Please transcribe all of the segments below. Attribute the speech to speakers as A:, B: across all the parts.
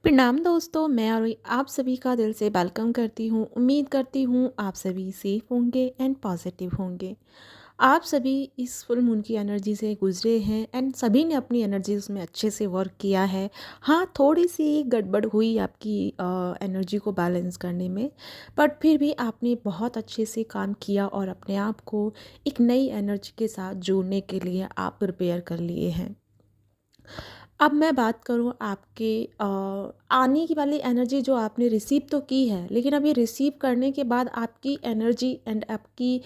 A: प्रणाम दोस्तों, मैं और आप सभी का दिल से वेलकम करती हूँ। उम्मीद करती हूँ आप सभी सेफ होंगे एंड पॉजिटिव होंगे। आप सभी इस फुल मून की एनर्जी से गुजरे हैं एंड सभी ने अपनी एनर्जी उसमें अच्छे से वर्क किया है। हाँ, थोड़ी सी गड़बड़ हुई आपकी एनर्जी को बैलेंस करने में, बट फिर भी आपने बहुत अच्छे से काम किया और अपने आप को एक नई एनर्जी के साथ जोड़ने के लिए आप प्रिपेयर कर लिए हैं। अब मैं बात करूँ आपके आने की वाली एनर्जी जो आपने रिसीव तो की है, लेकिन अब ये रिसीव करने के बाद आपकी एनर्जी एंड आपकी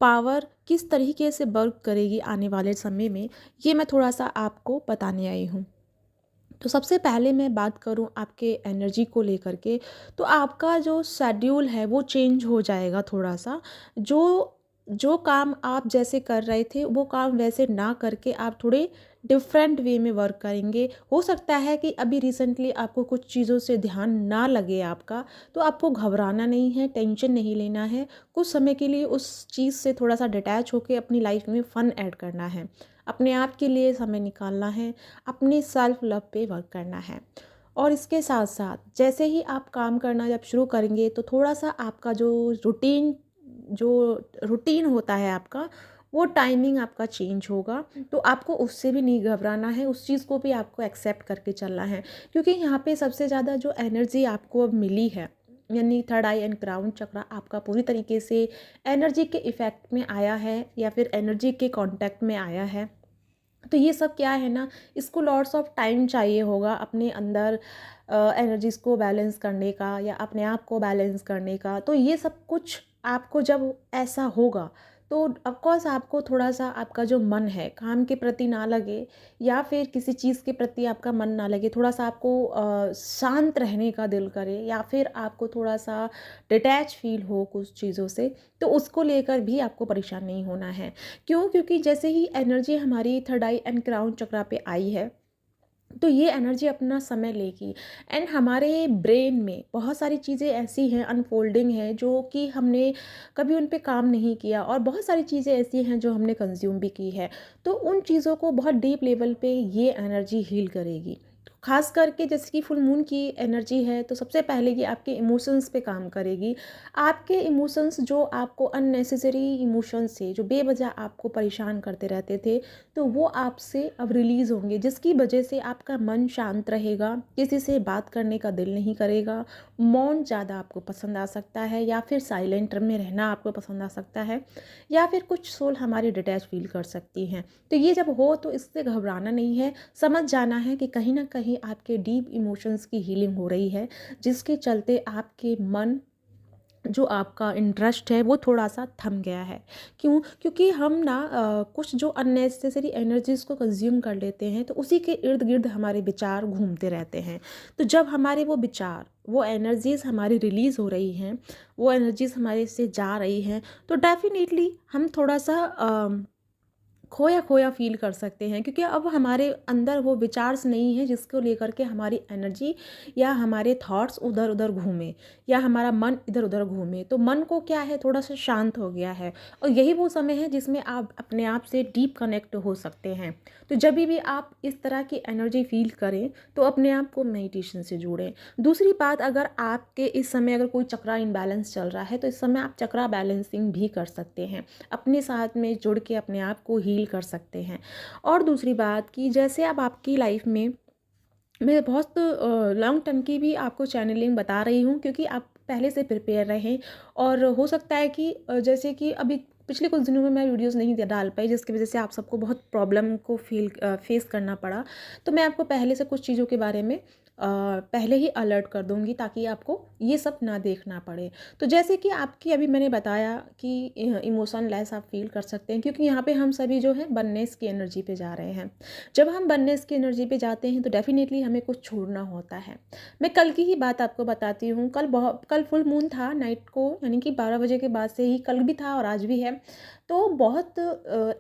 A: पावर किस तरीके से वर्क करेगी आने वाले समय में, ये मैं थोड़ा-सा आपको बताने आई हूँ। तो सबसे पहले मैं बात करूँ आपके एनर्जी को लेकर के, तो आपका जो शेड्यूल है वो चेंज हो जाएगा थोड़ा-सा। जो जो काम आप जैसे कर रहे थे वो काम वैसे ना करके आप थोड़े डिफरेंट वे में वर्क करेंगे। हो सकता है कि अभी रिसेंटली आपको कुछ चीज़ों से ध्यान ना लगे आपका, तो आपको घबराना नहीं है, टेंशन नहीं लेना है। कुछ समय के लिए उस चीज़ से थोड़ा-सा डिटैच होके अपनी लाइफ में फ़न ऐड करना है। अपने आप के लिए समय निकालना है, अपनी सेल्फ लव पे वर्क करना है। और इसके साथ साथ जैसे ही आप काम करना जब शुरू करेंगे तो थोड़ा-सा आपका जो रूटीन होता है आपका, वो टाइमिंग आपका चेंज होगा। तो आपको उससे भी नहीं घबराना है, उस चीज़ को भी आपको एक्सेप्ट करके चलना है। क्योंकि यहाँ पे सबसे ज़्यादा जो एनर्जी आपको अब मिली है, यानी थर्ड आई एंड क्राउन चक्रा आपका पूरी तरीके से एनर्जी के इफ़ेक्ट में आया है या फिर एनर्जी के कॉन्टैक्ट में आया है। तो ये सब क्या है ना, इसको लॉट्स ऑफ टाइम चाहिए होगा अपने अंदर एनर्जीज़ को बैलेंस करने का या अपने आप को बैलेंस करने का। तो ये सब कुछ आपको जब ऐसा होगा तो ऑफ कोर्स आपको थोड़ा-सा आपका जो मन है काम के प्रति ना लगे या फिर किसी चीज़ के प्रति आपका मन ना लगे, थोड़ा-सा आपको शांत रहने का दिल करे या फिर आपको थोड़ा-सा डिटैच फ़ील हो कुछ चीज़ों से, तो उसको लेकर भी आपको परेशान नहीं होना है। क्यों? क्योंकि जैसे ही एनर्जी हमारी थर्ड आई एंड क्राउन चक्रा पे आई है, तो ये एनर्जी अपना समय लेगी एंड हमारे ब्रेन में बहुत सारी चीज़ें ऐसी हैं, अनफोल्डिंग हैं, जो कि हमने कभी उन पे काम नहीं किया और बहुत सारी चीज़ें ऐसी हैं जो हमने कंज्यूम भी की है। तो उन चीज़ों को बहुत डीप लेवल पे ये एनर्जी हील करेगी। खास करके जैसे कि फुल मून की एनर्जी है, तो सबसे पहले ये आपके इमोशंस पे काम करेगी। आपके इमोशंस जो आपको अननेसेसरी इमोशंस से जो बेवजह आपको परेशान करते रहते थे, तो वो आपसे अब रिलीज़ होंगे, जिसकी वजह से आपका मन शांत रहेगा, किसी से बात करने का दिल नहीं करेगा, मौन ज़्यादा आपको पसंद आ सकता है या फिर साइलेंट में रहना आपको पसंद आ सकता है या फिर कुछ सोल हमारी डिटैच फील कर सकती हैं। तो ये जब हो तो इससे घबराना नहीं है, समझ जाना है कि कहीं न कहीं आपके डीप इमोशंस की हीलिंग हो रही है, जिसके चलते आपके मन जो आपका इंटरेस्ट है वो थोड़ा-सा थम गया है। क्यों? क्योंकि हम ना कुछ जो अननेसेसरी एनर्जीज़ को कंज़्यूम कर लेते हैं, तो उसी के इर्द-गिर्द हमारे विचार घूमते रहते हैं। तो जब हमारे वो विचार, वो एनर्जीज़ हमारी रिलीज़ हो रही हैं, वो एनर्जीज़ हमारे से जा रही हैं, तो डेफ़िनेटली हम थोड़ा-सा खोया-खोया फ़ील कर सकते हैं, क्योंकि अब हमारे अंदर वो विचार्स नहीं हैं जिसको लेकर के हमारी एनर्जी या हमारे थॉट्स उधर-उधर घूमें या हमारा मन इधर-उधर घूमे। तो मन को क्या है, थोड़ा-सा शांत हो गया है और यही वो समय है जिसमें आप अपने आप से डीप कनेक्ट हो सकते हैं। तो जभी भी आप इस तरह की एनर्जी फ़ील करें, तो अपने आप को मेडिटेशन से जोड़ें। दूसरी बात, अगर आपके इस समय अगर कोई चक्रा इम्बैलेंस चल रहा है, तो इस समय आप चक्रा बैलेंसिंग भी कर सकते हैं। अपने साथ में जुड़ के अपने आप को हील कर सकते हैं। और दूसरी बात कि जैसे अब आपकी लाइफ में मैं बहुत लॉन्ग टर्म की भी आपको चैनलिंग बता रही हूँ, क्योंकि आप पहले से प्रिपेयर रहें। और हो सकता है कि जैसे कि अभी पिछले कुछ दिनों में मैं वीडियोस नहीं डाल पाई, जिसकी वजह से आप सबको बहुत प्रॉब्लम को फेस करना पड़ा। तो मैं आपको पहले से कुछ चीज़ों के बारे में पहले ही अलर्ट कर दूँगी, ताकि आपको ये सब ना देखना पड़े। तो जैसे कि आपकी अभी मैंने बताया कि इमोशनलेस आप फ़ील कर सकते हैं, क्योंकि यहाँ पे हम सभी जो है वननेस की एनर्जी पे जा रहे हैं। जब हम वननेस की एनर्जी पे जाते हैं तो डेफ़िनेटली हमें कुछ छोड़ना होता है। मैं कल की ही बात आपको बताती हूँ। कल फुल मून था नाइट को, यानी कि 12 बजे के बाद से ही, कल भी था और आज भी है। तो बहुत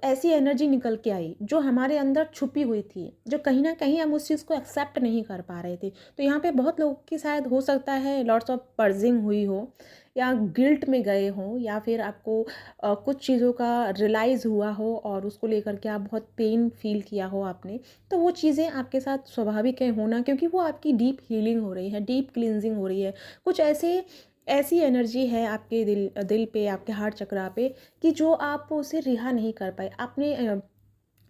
A: ऐसी एनर्जी निकल के आई जो हमारे अंदर छुपी हुई थी, जो कहीं न कहीं हम उस चीज़ को एक्सेप्ट नहीं कर पा रहे थे। तो यहाँ पे बहुत लोगों की शायद हो सकता है लॉट्स ऑफ पर्जिंग हुई हो, या गिल्ट में गए हों, या फिर आपको कुछ चीज़ों का रियलाइज़ हुआ हो और उसको लेकर के आप बहुत पेन फ़ील किया हो आपने। तो वो चीज़ें आपके साथ स्वाभाविक है होना, क्योंकि वो आपकी डीप हीलिंग हो रही है, डीप क्लींजिंग हो रही है। कुछ ऐसी एनर्जी है आपके दिल दिल पे, आपके हार्ट चक्रा पे, कि जो आप उसे रिहा नहीं कर पाए। आपने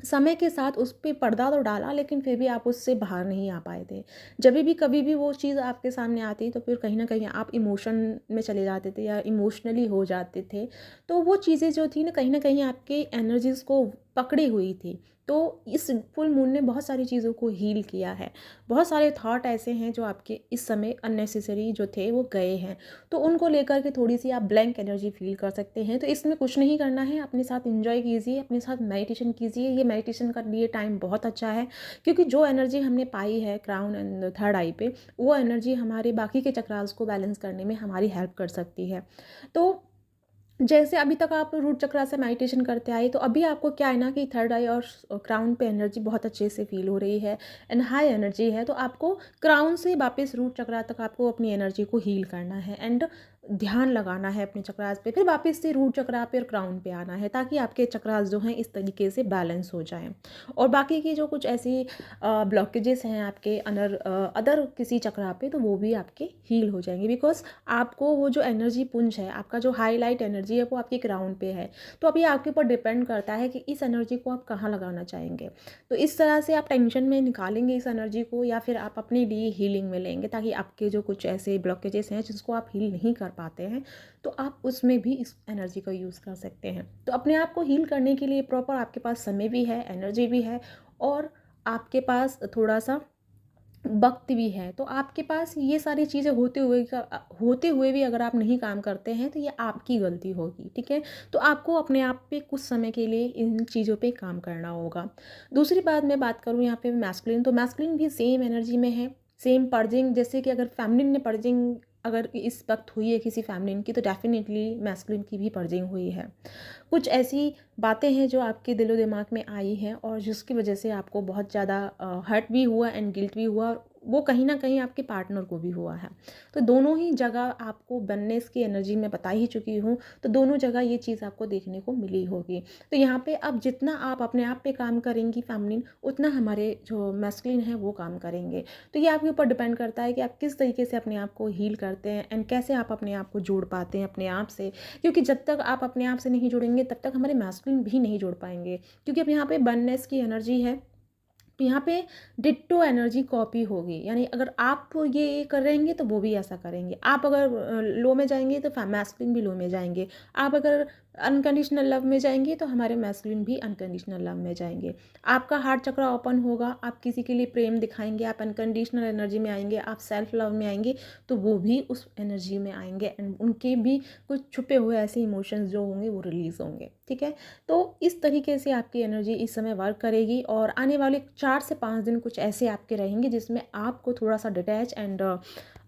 A: समय के साथ उस पे पर्दा तो डाला, लेकिन फिर भी आप उससे बाहर नहीं आ पाए थे। जभी भी कभी भी वो चीज़ आपके सामने आती, तो फिर कहीं न कहीं आप इमोशन में चले जाते थे या इमोशनली हो जाते थे। तो वो चीज़ें जो थी ना, कहीं न कहीं आपके एनर्जीज़ को पकड़ी हुई थी। तो इस फुल मून ने बहुत सारी चीज़ों को हील किया है। बहुत सारे थॉट ऐसे हैं जो आपके इस समय अननेसेसरी जो थे वो गए हैं। तो उनको लेकर के थोड़ी-सी आप ब्लैंक एनर्जी फ़ील कर सकते हैं। तो इसमें कुछ नहीं करना है, अपने साथ एन्जॉय कीजिए, अपने साथ मेडिटेशन कीजिए। ये मेडिटेशन का लिए टाइम बहुत अच्छा है, क्योंकि जो एनर्जी हमने पाई है क्राउन एंड थर्ड आई पे, वो एनर्जी हमारे बाकी के चक्रास को बैलेंस करने में हमारी हेल्प कर सकती है। तो जैसे अभी तक आप रूट चक्र से मेडिटेशन करते आए, तो अभी आपको क्या है ना कि थर्ड आई और क्राउन पे एनर्जी बहुत अच्छे से फील हो रही है एंड हाई एनर्जी है। तो आपको क्राउन से वापस रूट चक्र तक आपको अपनी एनर्जी को हील करना है एंड ध्यान लगाना है अपने चक्रास पे, फिर वापस से रूट चक्र पे और क्राउन पे आना है, ताकि आपके चक्रास जो हैं इस तरीके से बैलेंस हो जाएं। और बाकी की जो कुछ ऐसी ब्लॉकेजेस हैं आपके अदर किसी चक्रा पे, तो वो भी आपके हील हो जाएंगे, बिकॉज आपको वो जो एनर्जी पुंज है, आपका जो हाईलाइट एनर्जी है, वो आपके क्राउन पे है। तो अभी आपके ऊपर डिपेंड करता है कि इस एनर्जी को आप कहाँ लगाना चाहेंगे। तो इस तरह से आप टेंशन में निकालेंगे इस एनर्जी को, या फिर आप अपने लिए हीलिंग में लेंगे, ताकि आपके जो कुछ ऐसे ब्लॉकेजेस हैं जिसको आप हील नहीं कर पाते हैं, तो आप उसमें भी इस एनर्जी का यूज़ कर सकते हैं। तो अपने आप को हील करने के लिए प्रॉपर आपके पास समय भी है, एनर्जी भी है, और आपके पास थोड़ा सा वक्त भी है। तो आपके पास ये सारी चीज़ें होते हुए भी अगर आप नहीं काम करते हैं, तो ये आपकी गलती होगी, ठीक है। तो आपको अपने आप पे कुछ समय के लिए इन चीज़ों पे काम करना होगा। दूसरी बात मैं बात करूँ यहाँ पे मैस्कुलिन, तो मैस्कुलिन भी सेम एनर्जी में है, सेम पर्जिंग। जैसे कि अगर फेमिनिन ने पर्जिंग अगर इस वक्त हुई है किसी फेमिनिन की, तो डेफिनेटली मैस्कुलिन की भी पर्जिंग हुई है। कुछ ऐसी बातें हैं जो आपके दिलो दिमाग में आई हैं, और जिसकी वजह से आपको बहुत ज़्यादा हर्ट भी हुआ एंड गिल्ट भी हुआ, और वो कहीं ना कहीं आपके पार्टनर को भी हुआ है। तो दोनों ही जगह आपको बननेस की एनर्जी में बता ही चुकी हूँ, तो दोनों जगह ये चीज़ आपको देखने को मिली होगी। तो यहाँ पे अब जितना आप अपने आप पे काम करेंगी फैमिलीन, उतना हमारे जो मैस्कुलिन है वो काम करेंगे। तो ये आपके ऊपर डिपेंड करता है कि आप किस तरीके से अपने आप को हील करते हैं एंड कैसे आप अपने आप को जोड़ पाते हैं अपने आप से। क्योंकि जब तक आप अपने आप से नहीं जुड़ेंगे, तब तक हमारे मैस्कुलिन भी नहीं जुड़ पाएंगे, क्योंकि अब यहाँ पे बननेस की एनर्जी है। तो यहाँ पे डिट्टो एनर्जी कॉपी होगी, यानी अगर आप ये कर रहेंगे तो वो भी ऐसा करेंगे। आप अगर लो में जाएंगे तो मैस्कुलिन भी लो में जाएंगे। आप अगर अनकंडीशनल लव में जाएंगे, तो हमारे मैस्कुलिन भी अनकंडीशनल लव में जाएंगे। आपका हार्ट चक्र ओपन होगा, आप किसी के लिए प्रेम दिखाएंगे, आप अनकंडीशनल एनर्जी में आएंगे, आप सेल्फ लव में आएंगे, तो वो भी उस एनर्जी में आएंगे एंड उनके भी कुछ छुपे हुए ऐसे इमोशंस जो होंगे वो रिलीज़ होंगे, ठीक है। तो इस तरीके से आपकी एनर्जी इस समय वर्क करेगी, और आने वाले 4 से 5 दिन कुछ ऐसे आपके रहेंगे जिसमें आपको थोड़ा सा डिटैच एंड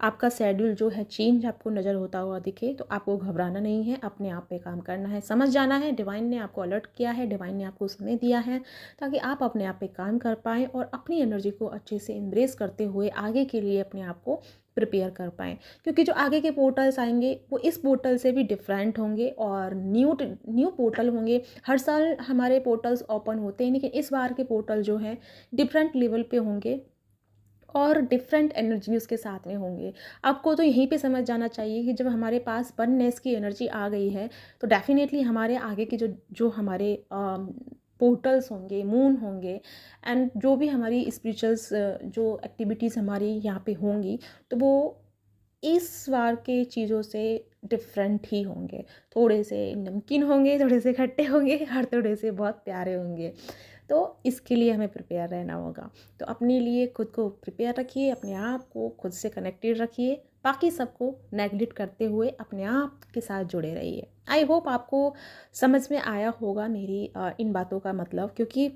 A: आपका शेड्यूल जो है चेंज आपको नज़र होता हुआ दिखे। तो आपको घबराना नहीं है, अपने आप पे काम करना है, समझ जाना है डिवाइन ने आपको अलर्ट किया है, डिवाइन ने आपको समय दिया है, ताकि आप अपने आप पे काम कर पाएँ और अपनी एनर्जी को अच्छे से एम्ब्रेस करते हुए आगे के लिए अपने आप को प्रिपेयर कर पाएँ। क्योंकि जो आगे के पोर्टल्स आएंगे वो इस पोर्टल से भी डिफरेंट होंगे और न्यू पोर्टल होंगे। हर साल हमारे पोर्टल्स ओपन होते हैं, लेकिन इस बार के पोर्टल जो हैं डिफरेंट लेवल पे होंगे और डिफरेंट एनर्जी उसके साथ में होंगे। आपको तो यहीं पे समझ जाना चाहिए कि जब हमारे पास वननेस की एनर्जी आ गई है, तो डेफिनेटली हमारे आगे के जो जो हमारे पोर्टल्स होंगे, मून होंगे एंड जो भी हमारी स्पिरिचुअल्स जो एक्टिविटीज़ हमारी यहाँ पे होंगी, तो वो इस बार के चीज़ों से डिफरेंट ही होंगे। थोड़े से नमकीन होंगे, थोड़े से खट्टे होंगे और थोड़े से बहुत प्यारे होंगे। तो इसके लिए हमें प्रिपेयर रहना होगा। तो अपने लिए खुद को प्रिपेयर रखिए, अपने आप को खुद से कनेक्टेड रखिए, बाकी सबको नेगलेक्ट करते हुए अपने आप के साथ जुड़े रहिए। आई होप आपको समझ में आया होगा मेरी इन बातों का मतलब, क्योंकि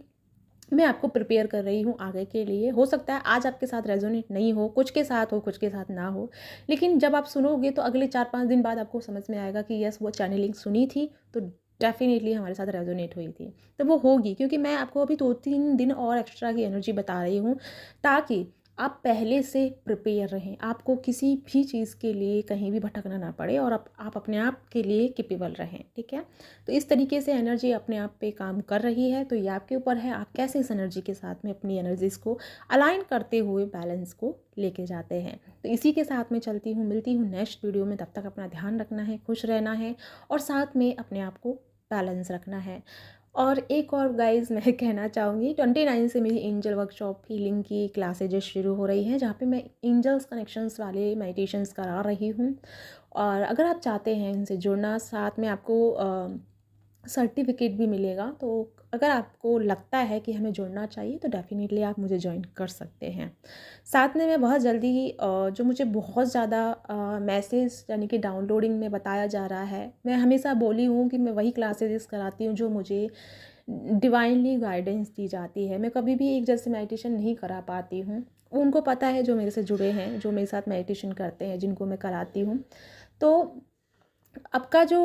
A: मैं आपको प्रिपेयर कर रही हूँ आगे के लिए। हो सकता है आज आपके साथ रेजोनेट नहीं हो, कुछ के साथ हो, कुछ के साथ ना हो, लेकिन जब आप सुनोगे तो अगले 4-5 दिन बाद आपको समझ में आएगा कि यस, वो चैनलिंग सुनी थी, तो डेफ़िनेटली हमारे साथ रेज़ोनेट हुई थी। तो वो होगी, क्योंकि मैं आपको अभी 2-3 दिन और एक्स्ट्रा की एनर्जी बता रही हूँ, ताकि आप पहले से प्रिपेयर रहें। आपको किसी भी चीज़ के लिए कहीं भी भटकना ना पड़े और आप अपने आप के लिए कैपेबल रहें, ठीक है? तो इस तरीके से एनर्जी अपने आप पे काम कर रही है, तो ये आपके ऊपर है, आप कैसे इस एनर्जी के साथ में अपनी एनर्जीज़ को अलाइन करते हुए बैलेंस को लेके जाते हैं। तो इसी के साथ में चलती हूँ, मिलती हूँ नेक्स्ट वीडियो में। तब तक अपना ध्यान रखना है, खुश रहना है और साथ में अपने आप को बैलेंस रखना है। और एक और गाइज़ मैं कहना चाहूँगी, 29 से मेरी एंजल वर्कशॉप हीलिंग की क्लासेज शुरू हो रही हैं, जहाँ पे मैं एंजल्स कनेक्शंस वाले मेडिटेशंस करा रही हूँ। और अगर आप चाहते हैं इनसे जुड़ना, साथ में आपको सर्टिफिकेट भी मिलेगा। तो अगर आपको लगता है कि हमें जुड़ना चाहिए, तो डेफ़िनेटली आप मुझे जॉइन कर सकते हैं। साथ में मैं बहुत जल्दी जो मुझे बहुत ज़्यादा मैसेज यानी कि डाउनलोडिंग में बताया जा रहा है, मैं हमेशा बोली हूँ कि मैं वही क्लासेस कराती हूँ जो मुझे डिवाइनली गाइडेंस दी जाती है। मैं कभी भी एक जैसे मेडिटेशन नहीं करा पाती हूँ। उनको पता है जो मेरे से जुड़े हैं, जो मेरे साथ मेडिटेशन करते हैं, जिनको मैं कराती हूँ। तो आपका जो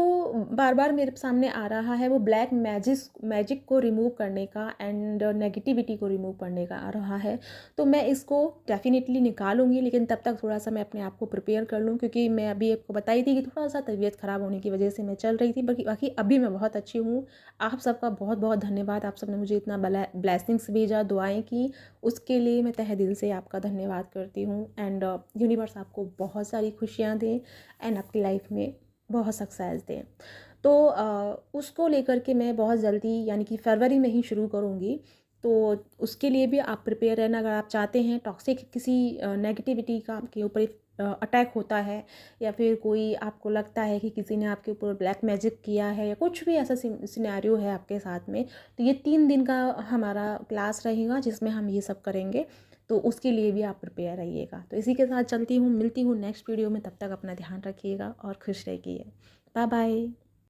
A: बार-बार मेरे सामने आ रहा है, वो ब्लैक मैजिक को रिमूव करने का एंड नेगेटिविटी को रिमूव करने का आ रहा है। तो मैं इसको डेफ़िनेटली निकालूँगी, लेकिन तब तक थोड़ा-सा मैं अपने आप को प्रिपेयर कर लूँ, क्योंकि मैं अभी आपको बताई थी कि थोड़ा-सा तबीयत ख़राब होने की वजह से मैं चल रही थी। बाकी अभी मैं बहुत अच्छी हूँ। आप सबका बहुत-बहुत धन्यवाद। आप सबने मुझे इतना ब्लेसिंग्स भेजा, दुआएँ की, उसके लिए मैं तहे दिल से आपका धन्यवाद करती हूँ। एंड यूनिवर्स आपको बहुत सारी खुशियाँ दे एंड आपकी लाइफ़ में बहुत सक्सेस दें। तो उसको लेकर के मैं बहुत जल्दी यानी कि फरवरी में ही शुरू करूँगी। तो उसके लिए भी आप प्रिपेयर रहना। अगर आप चाहते हैं टॉक्सिक किसी नेगेटिविटी का आपके ऊपर अटैक होता है, या फिर कोई आपको लगता है कि किसी ने आपके ऊपर ब्लैक मैजिक किया है, या कुछ भी ऐसा सिनेरियो है आपके साथ में, तो ये 3 दिन का हमारा क्लास रहेगा जिसमें हम ये सब करेंगे। तो उसके लिए भी आप प्रिपेयर रहिएगा। तो इसी के साथ चलती हूँ, मिलती हूँ नेक्स्ट वीडियो में। तब तक अपना ध्यान रखिएगा और खुश रहिए। Bye bye.